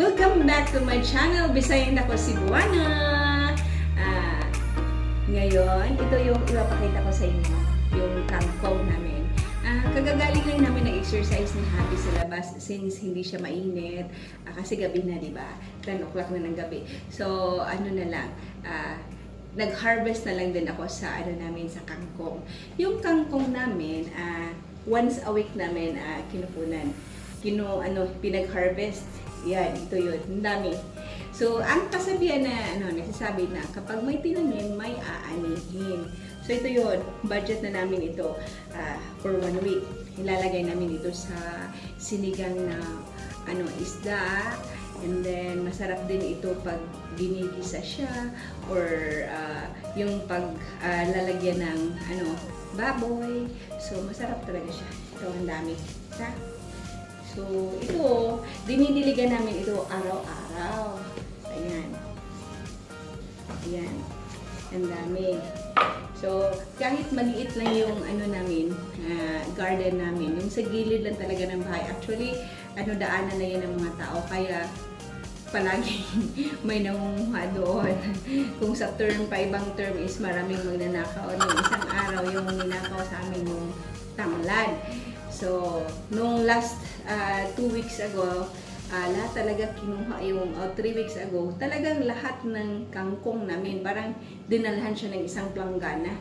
Welcome back to my channel. Bisayan ako si Buwana. Ngayon, ito yung ipapakita ko sa inyo, yung kangkong namin. Kagagaling lang namin ng exercise ni Happy sa labas since hindi siya mainit. Kasi gabi na, di ba? 10 o'clock na ng gabi. So, ano na lang, nag-harvest na lang din ako sa namin sa kangkong. Yung kangkong namin, once a week namin kinukunan. Pinag-harvest. Yan, ito yun. Ang dami. So, ang kasabihan na, nagsasabi na, kapag may tinanim, may aanihin. So, ito yun. Budget na namin ito for 1 week. Ilalagay namin ito sa sinigang na, isda. And then, masarap din ito pag ginigisa siya or yung pag lalagyan ng, baboy. So, masarap talaga siya. Ito, ang dami. So, ito, dinidiligan namin ito araw-araw. Ayan. Ayan. Ang dami. So, kahit maliit lang yung namin, garden namin, yung sa gilid lang talaga ng bahay. Actually, daanan na yan ng mga tao. Kaya, palagi may nangunguha doon. Kung sa term pa, ibang term is maraming magnanakaw. Nung isang araw, yung ninakaw sa amin yung tanglad. So, nung last 2 weeks ago, lahat talaga kinuha yung 3 weeks ago, talagang lahat ng kangkong namin, parang dinalhan siya ng isang planggana.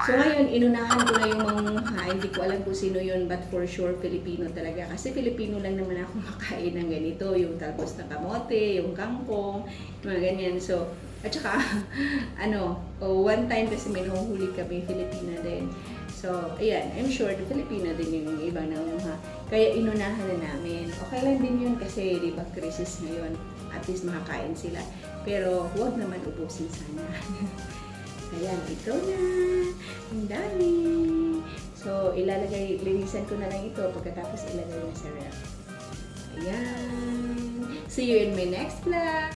So ngayon, inunahan ko na yung mga, hindi ko alam kung sino yun, but for sure, Filipino talaga. Kasi Filipino lang naman ako makain ng ganito, yung talbos na kamote, yung kangkong, mga ganyan. So, at saka, one time kasi may nahuhuli kami, Filipina din. So, ayan, I'm sure the Filipino din yung iba na kaya inunahan na namin. Okay lang din yun kasi, di ba, crisis ngayon. At least makakain sila. Pero, huwag naman ubusin sana. Ayan, ito na. Ang dami. So, linisan ko na lang ito pagkatapos ilagay na sa ref. Ayan. See you in my next vlog.